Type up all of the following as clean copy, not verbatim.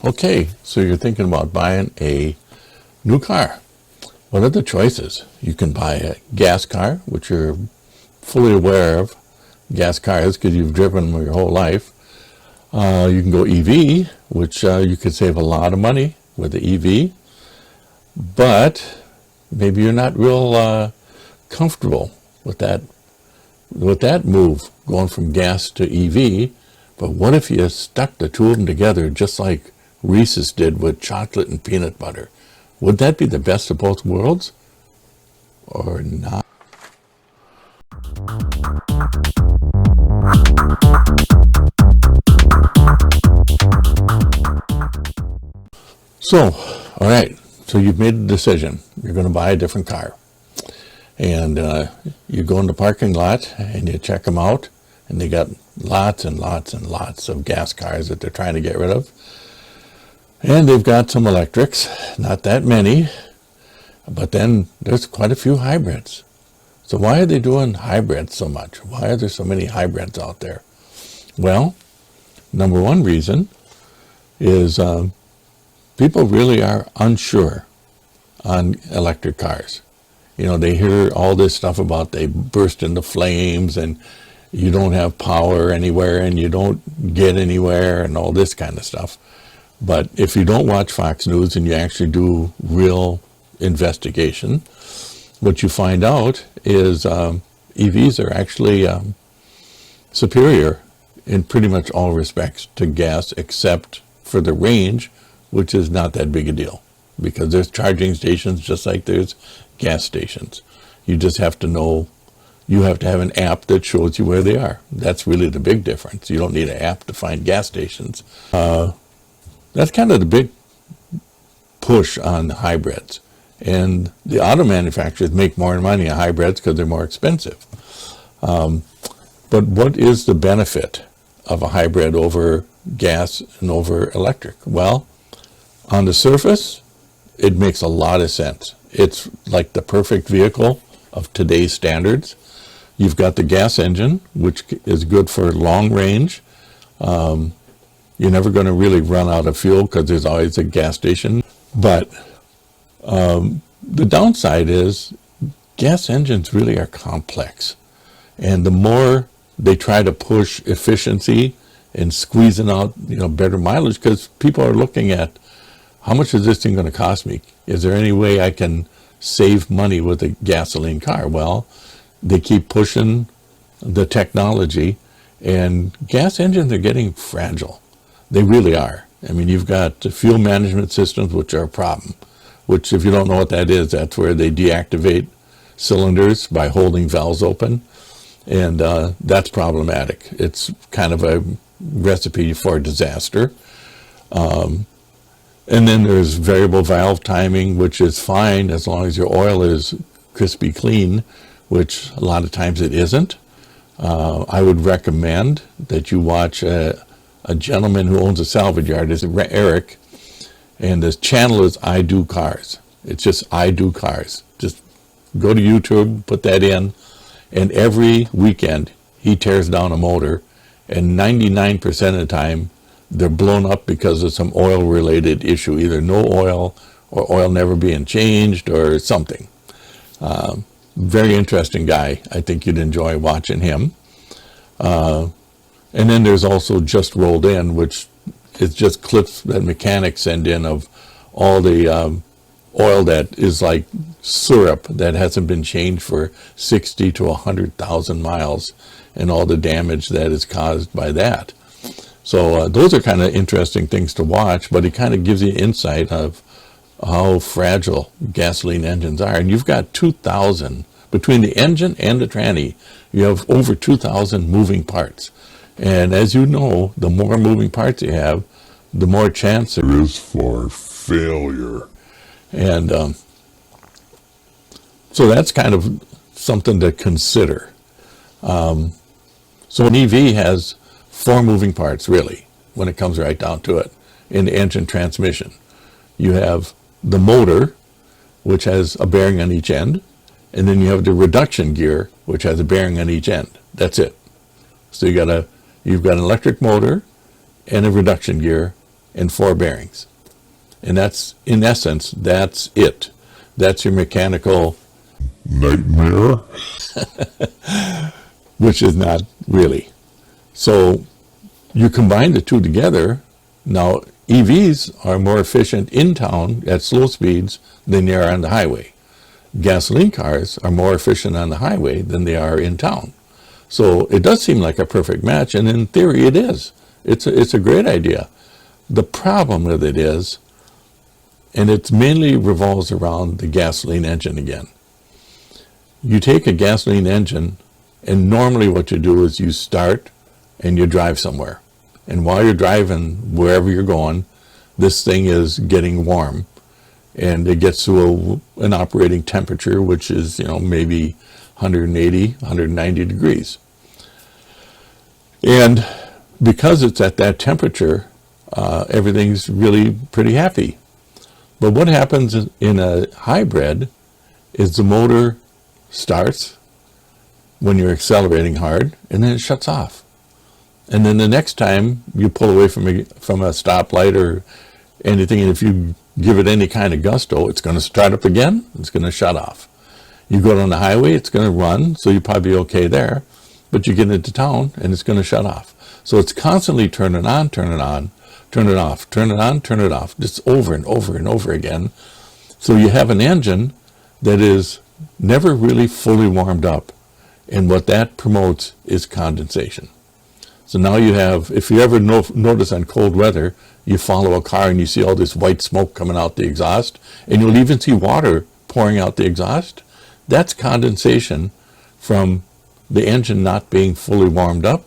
Okay, so you're thinking about buying a new car. What are the choices? You can buy a gas car, which you're fully aware of gas cars because you've driven them your whole life. You can go EV, which you could save a lot of money with the EV, but maybe you're not real comfortable with that move, going from gas to EV. But what if you stuck the two of them together just like Reese's did with chocolate and peanut butter? Would that be the best of both worlds or not? So, all right, so you've made a decision. You're going to buy a different car. And you go in the parking lot and you check them out, and they got lots and lots and lots of gas cars that they're trying to get rid of. And they've got some electrics, not that many, but then there's quite a few hybrids. So why are they doing hybrids so much? Why are there so many hybrids out there? Well, number one reason is people really are unsure on electric cars. You know, they hear all this stuff about they burst into flames and you don't have power anywhere and you don't get anywhere and all this kind of stuff. But if you don't watch Fox News and you actually do real investigation, what you find out is EVs are actually superior in pretty much all respects to gas, except for the range, which is not that big a deal, because there's charging stations just like there's gas stations. You just have to know, you have to have an app that shows you where they are. That's really the big difference. You don't need an app to find gas stations. That's kind of the big push on hybrids. And the auto manufacturers make more money on hybrids because they're more expensive. But what is the benefit of a hybrid over gas and over electric? Well, on the surface, it makes a lot of sense. It's like the perfect vehicle of today's standards. You've got the gas engine, which is good for long range. You're never going to really run out of fuel because there's always a gas station. But the downside is gas engines really are complex. And the more they try to push efficiency and squeezing out, better mileage, because people are looking at, how much is this thing going to cost me? Is there any way I can save money with a gasoline car? Well, they keep pushing the technology, and gas engines are getting fragile. They really are. I mean, you've got fuel management systems, which are a problem, which, if you don't know what that is, that's where they deactivate cylinders by holding valves open, and that's problematic. It's kind of a recipe for disaster. And then there's variable valve timing, which is fine as long as your oil is crispy clean, which a lot of times it isn't. I would recommend that you watch a gentleman who owns a salvage yard. Is Eric, and his channel is I Do Cars. It's just I Do Cars. Just go to YouTube, put that in, and every weekend he tears down a motor, and 99% of the time they're blown up because of some oil-related issue, either no oil or oil never being changed or something. Very interesting guy. I think you'd enjoy watching him. And then there's also Just Rolled In, which is just clips that mechanics send in of all the oil that is like syrup that hasn't been changed for 60 to 100,000 miles, and all the damage that is caused by that. So those are kind of interesting things to watch, but it kind of gives you insight of how fragile gasoline engines are. And you've got 2,000, between the engine and the tranny, you have over 2,000 moving parts. And as you know, the more moving parts you have, the more chance there is for failure. And so that's kind of something to consider. So an EV has 4 moving parts, really, when it comes right down to it, in the engine transmission. You have the motor, which has a bearing on each end, and then you have the reduction gear, which has a bearing on each end. That's it. So you've got an electric motor and a reduction gear and 4 bearings. And that's, in essence, that's it. That's your mechanical nightmare. Which is not really. So you combine the two together. Now, EVs are more efficient in town at slow speeds than they are on the highway. Gasoline cars are more efficient on the highway than they are in town. So it does seem like a perfect match, and in theory it is. It's a great idea. The problem with it is, and it mainly revolves around the gasoline engine again. You take a gasoline engine, and normally what you do is you start and you drive somewhere. And while you're driving wherever you're going, this thing is getting warm. And it gets to an operating temperature, which is, maybe 180, 190 degrees. And because it's at that temperature, everything's really pretty happy. But what happens in a hybrid is the motor starts when you're accelerating hard, and then it shuts off. And then the next time you pull away from a stoplight or anything, and if you give it any kind of gusto, it's going to start up again, it's going to shut off. You go down the highway, it's going to run, so you'll probably be okay there. But you get into town, and it's going to shut off. So it's constantly turn it on, turn it on, turn it off, turn it on, turn it off, just over and over and over again. So you have an engine that is never really fully warmed up. And what that promotes is condensation. So now you have, if you ever notice on cold weather, you follow a car and you see all this white smoke coming out the exhaust, and you'll even see water pouring out the exhaust. That's condensation from the engine not being fully warmed up.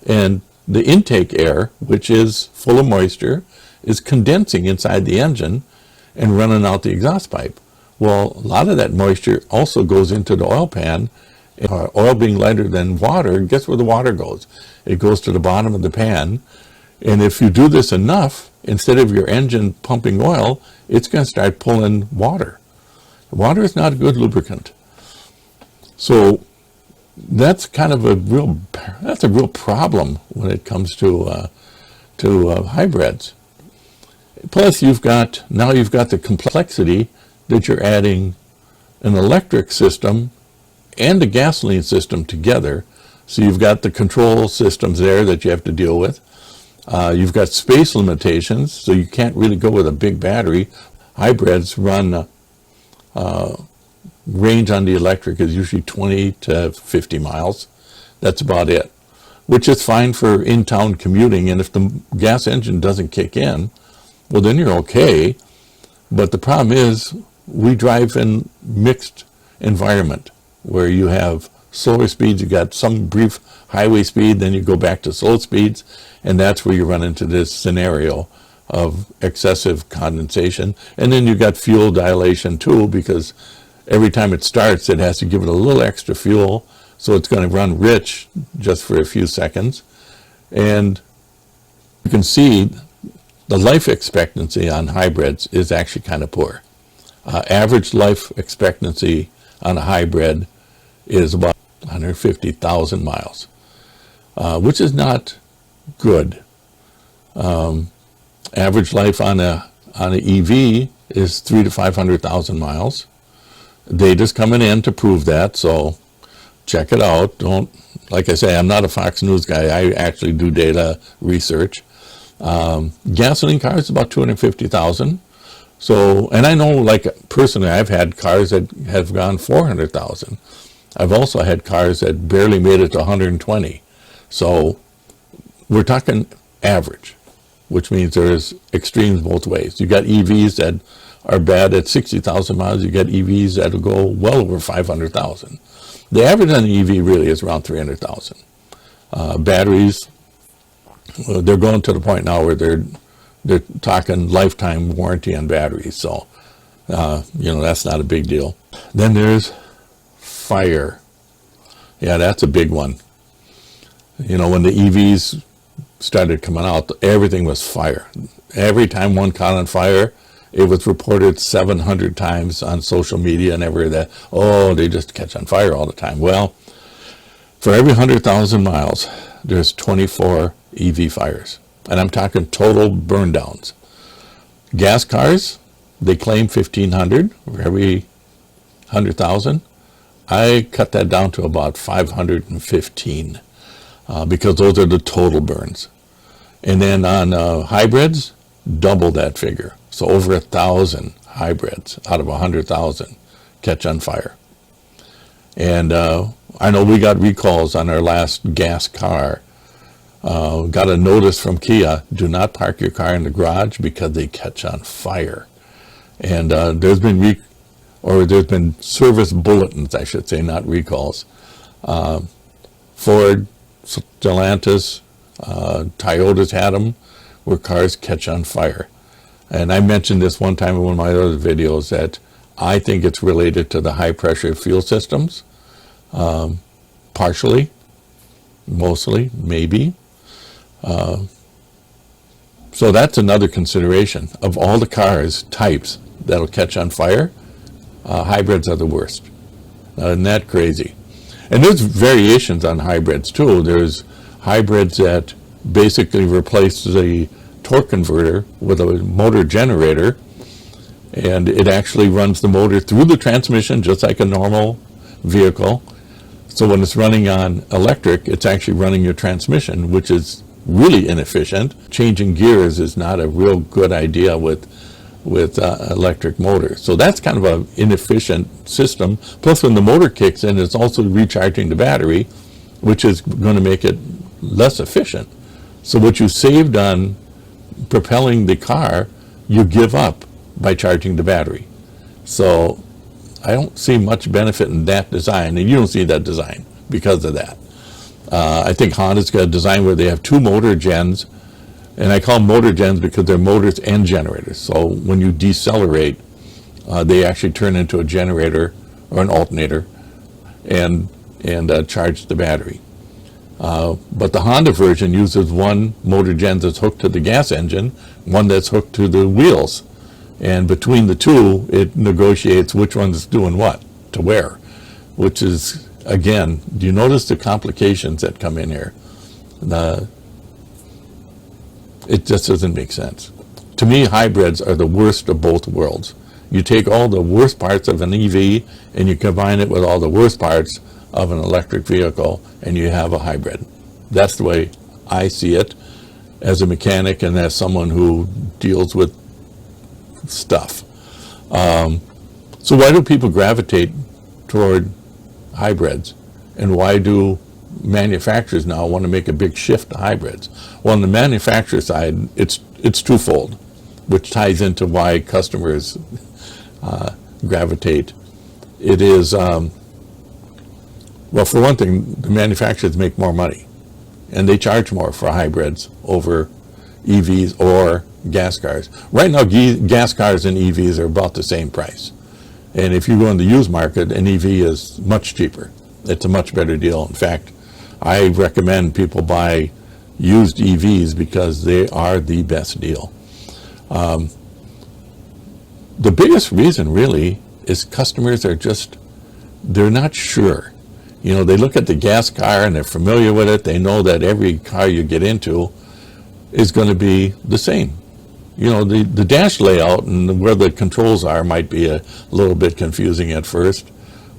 And the intake air, which is full of moisture, is condensing inside the engine and running out the exhaust pipe. Well, a lot of that moisture also goes into the oil pan. Oil being lighter than water, guess where the water goes? It goes to the bottom of the pan. And if you do this enough, instead of your engine pumping oil, it's going to start pulling water. Water is not a good lubricant. So that's kind of a real problem when it comes to hybrids. Plus, you've got the complexity that you're adding an electric system and a gasoline system together. So you've got the control systems there that you have to deal with. You've got space limitations, so you can't really go with a big battery. Hybrids run, range on the electric is usually 20 to 50 miles. That's about it, which is fine for in-town commuting. And if the gas engine doesn't kick in, well, then you're okay. But the problem is we drive in mixed environment where you have slower speeds, you got some brief highway speed, then you go back to slow speeds, and that's where you run into this scenario of excessive condensation. And then you've got fuel dilation too, because every time it starts, it has to give it a little extra fuel, so it's going to run rich just for a few seconds. And you can see the life expectancy on hybrids is actually kind of poor. Average life expectancy on a hybrid is about 150,000 miles, which is not good. Average life on an EV is 300,000 to 500,000 miles. Data's coming in to prove that, so check it out. Like I say, I'm not a Fox News guy. I actually do data research. Gasoline cars about 250,000. So, and I know, like personally, I've had cars that have gone 400,000. I've also had cars that barely made it to 120. So we're talking average, which means there's extremes both ways. You got EVs that are bad at 60,000 miles. You got EVs that will go well over 500,000. The average on an EV really is around 300,000. Batteries, well, they're going to the point now where they're talking lifetime warranty on batteries. So, that's not a big deal. Then there's fire. Yeah, that's a big one. When the EVs started coming out, everything was fire. Every time one caught on fire, it was reported 700 times on social media and everywhere that, they just catch on fire all the time. Well, for every 100,000 miles, there's 24 EV fires. And I'm talking total burn downs. Gas cars, they claim 1,500 for every 100,000. I cut that down to about 515 because those are the total burns. And then on hybrids, double that figure. So over 1,000 hybrids out of 100,000 catch on fire. And I know we got recalls on our last gas car. Got a notice from Kia, do not park your car in the garage because they catch on fire. And there's been service bulletins, I should say, not recalls. Ford, Stellantis, Toyota's had them, where cars catch on fire. And I mentioned this one time in one of my other videos that I think it's related to the high pressure fuel systems. Partially, mostly, maybe. So that's another consideration. Of all the cars types that'll catch on fire, hybrids are the worst. Isn't that crazy? And there's variations on hybrids too. There's hybrids that basically replace the torque converter with a motor generator, and it actually runs the motor through the transmission just like a normal vehicle. So when it's running on electric, it's actually running your transmission, which is really inefficient. Changing gears is not a real good idea with electric motors. So that's kind of an inefficient system. Plus when the motor kicks in, it's also recharging the battery, which is going to make it less efficient. So what you saved on propelling the car, you give up by charging the battery. So I don't see much benefit in that design, and you don't see that design because of that. I think Honda's got a design where they have two motor gens, and I call them motor gens because they're motors and generators. So when you decelerate, they actually turn into a generator or an alternator and charge the battery. But the Honda version uses one motor gen that's hooked to the gas engine, one that's hooked to the wheels. And between the two, it negotiates which one's doing what, to where, which is, again, do you notice the complications that come in here? It just doesn't make sense. To me, hybrids are the worst of both worlds. You take all the worst parts of an EV and you combine it with all the worst parts of an electric vehicle and you have a hybrid. That's the way I see it as a mechanic and as someone who deals with stuff. So why do people gravitate toward hybrids, and why do manufacturers now want to make a big shift to hybrids? Well, on the manufacturer side, it's twofold, which ties into why customers gravitate. It is, well, for one thing, the manufacturers make more money, and they charge more for hybrids over EVs or gas cars. Right now, gas cars and EVs are about the same price. And if you go in the used market, an EV is much cheaper. It's a much better deal. In fact, I recommend people buy used EVs because they are the best deal. The biggest reason really is customers are they're not sure. You know, they look at the gas car and they're familiar with it. They know that every car you get into is going to be the same. You know, the dash layout and where the controls are might be a little bit confusing at first,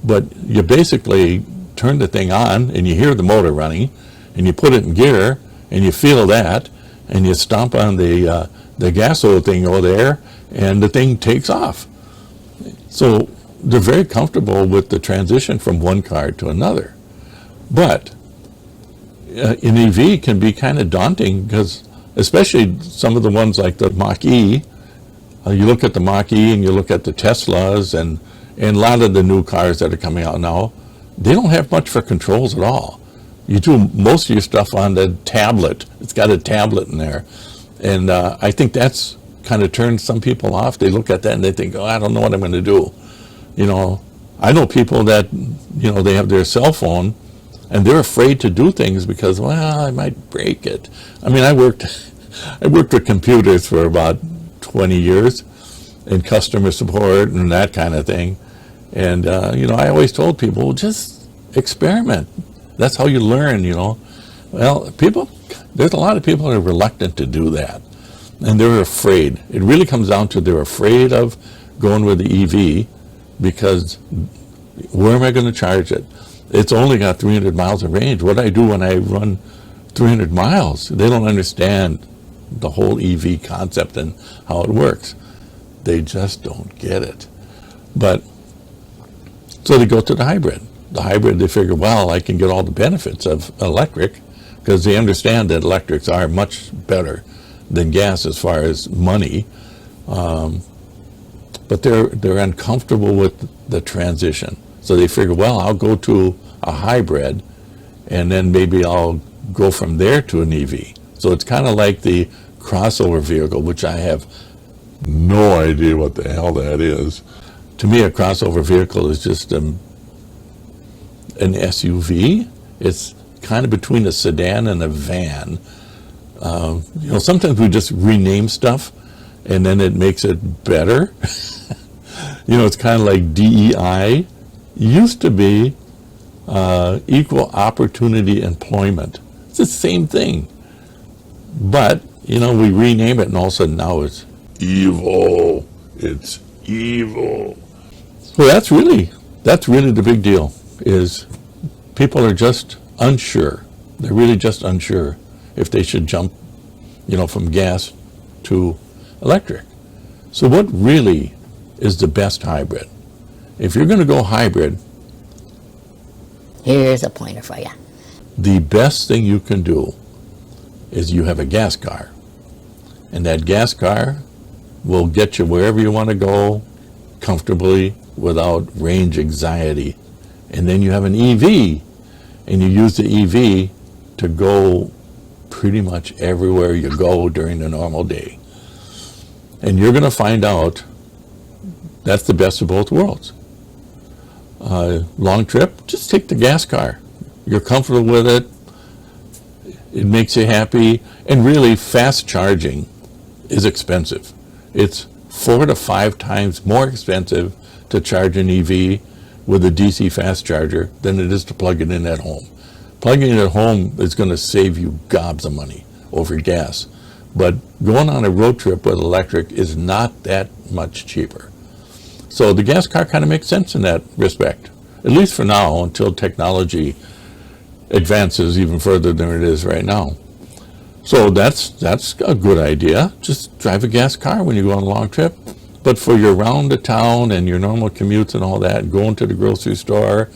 but you basically turn the thing on and you hear the motor running and you put it in gear and you feel that and you stomp on the gas oil thing over there and the thing takes off. So they're very comfortable with the transition from one car to another. But an EV can be kind of daunting because especially some of the ones like the Mach-E, you look at the Mach-E and you look at the Teslas and a lot of the new cars that are coming out now, they don't have much for controls at all. You do most of your stuff on the tablet. It's got a tablet in there. And I think that's kind of turned some people off. They look at that and they think, oh, I don't know what I'm going to do. You know, I know people that, you know, they have their cell phone and they're afraid to do things because, well, I might break it. I mean, I worked with computers for about 20 years in customer support and that kind of thing. And, you know, I always told people, well, just experiment. That's how you learn, you know. Well, people there's a lot of people that are reluctant to do that. And they're afraid. It really comes down to they're afraid of going with the EV because where am I going to charge it? It's only got 300 miles of range. What do I do when I run 300 miles? They don't understand the whole EV concept and how it works. They just don't get it. But so they go to the hybrid. The hybrid, they figure, well, I can get all the benefits of electric because they understand that electrics are much better than gas as far as money. But they're uncomfortable with the transition. So they figure, well, I'll go to a hybrid and then maybe I'll go from there to an EV. So it's kind of like the crossover vehicle, which I have No idea what the hell that is. to me, a crossover vehicle is just an SUV. It's kind of between a sedan and a van. Sometimes we just rename stuff and then it makes it better. It's kind of like DEI. Used to be equal opportunity employment. It's the same thing. But, we rename it and all of a sudden now it's Evil. It's evil. well, that's really the big deal, is people are just unsure. They're really just unsure if they should jump, from gas to electric. So what really is the best hybrid? If you're going to go hybrid, Here's a pointer for you. the best thing you can do is you have a gas car. And that gas car will get you wherever you want to go comfortably without range anxiety. And then you have an EV, and you use the EV to go pretty much everywhere you go during the normal day. And you're going to find out that's the best of both worlds. Long trip, just take the gas car. You're comfortable with it. It makes you happy. And really, fast charging is expensive. It's 4 to 5 times more expensive to charge an EV with a DC fast charger than it is to plug it in at home. Plugging it at home is going to save you gobs of money over gas. But going on a road trip with electric is not that much cheaper. So the gas car kind of makes sense in that respect, at least for now, until technology advances even further than it is right now. So that's a good idea. Just drive a gas car when you go on a long trip. But for your round of town and your normal commutes and all that, going to the grocery store,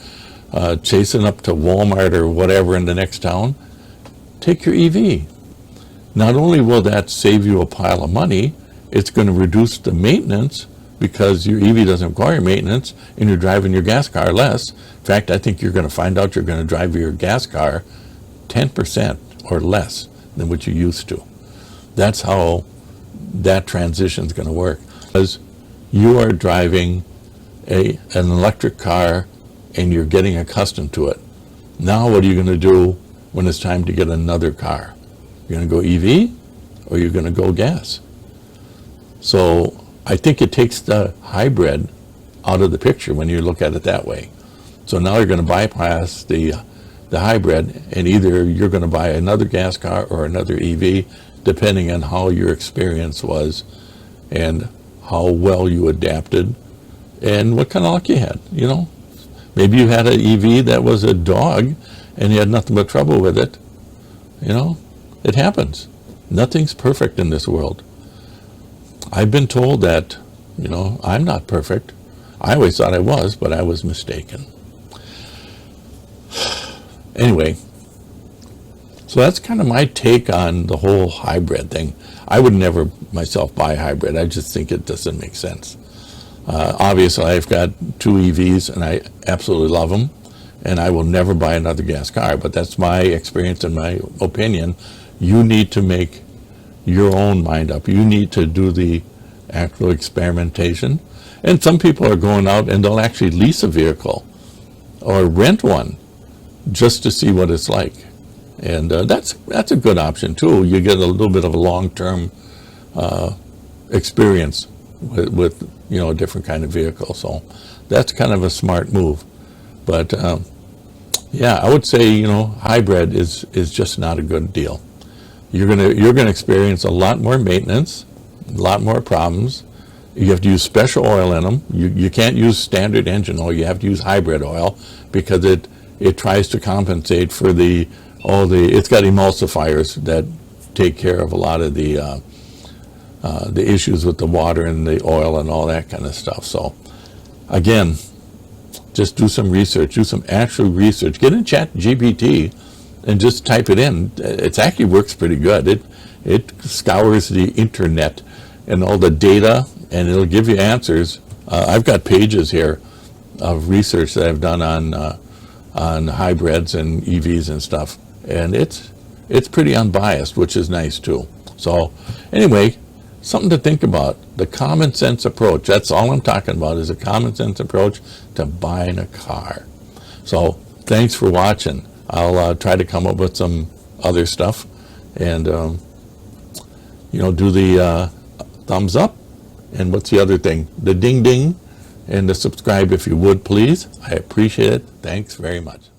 chasing up to Walmart or whatever in the next town, take your EV. Not only will that save you a pile of money, it's going to reduce the maintenance because your EV doesn't require maintenance and you're driving your gas car less. In fact, I think you're going to find out you're going to drive your gas car 10% or less than what you used to. That's how that transition is going to work. Because you are driving an electric car and you're getting accustomed to it. Now what are you going to do when it's time to get another car? You're going to go EV or you're going to go gas? So I think it takes the hybrid out of the picture when you look at it that way. So now you're going to bypass the hybrid, and either you're going to buy another gas car or another EV, depending on how your experience was and how well you adapted and what kind of luck you had. Maybe you had an EV that was a dog and you had nothing but trouble with it. It happens. Nothing's perfect in this world. I've been told that, I'm not perfect. I always thought I was, but I was mistaken. Anyway, so that's kind of my take on the whole hybrid thing. I would never myself buy a hybrid. I just think it doesn't make sense. Obviously, I've got 2 EVs and I absolutely love them, and I will never buy another gas car, but that's my experience and my opinion. You need to make your own mind up. You need to do the actual experimentation. And some people are going out and they'll actually lease a vehicle or rent one just to see what it's like. And that's a good option too. You get a little bit of a long-term experience with a different kind of vehicle. So that's kind of a smart move. But yeah, I would say hybrid is just not a good deal. you're gonna experience a lot more maintenance, a lot more problems. You have to use special oil in them. You can't use standard engine oil. You have to use hybrid oil because it tries to compensate for it's got emulsifiers that take care of a lot of the issues with the water and the oil and all that kind of stuff. So again, just do some research, do some actual research. Get in ChatGPT and just type it in. It actually works pretty good. It scours the internet and all the data, and it'll give you answers. I've got pages here of research that I've done on hybrids and EVs and stuff, and it's pretty unbiased, which is nice too. So anyway, something to think about. The common sense approach. That's all I'm talking about, is a common sense approach to buying a car. So thanks for watching. I'll try to come up with some other stuff, and do the thumbs up, and what's the other thing? The ding ding, and the subscribe if you would, please. I appreciate it. Thanks very much.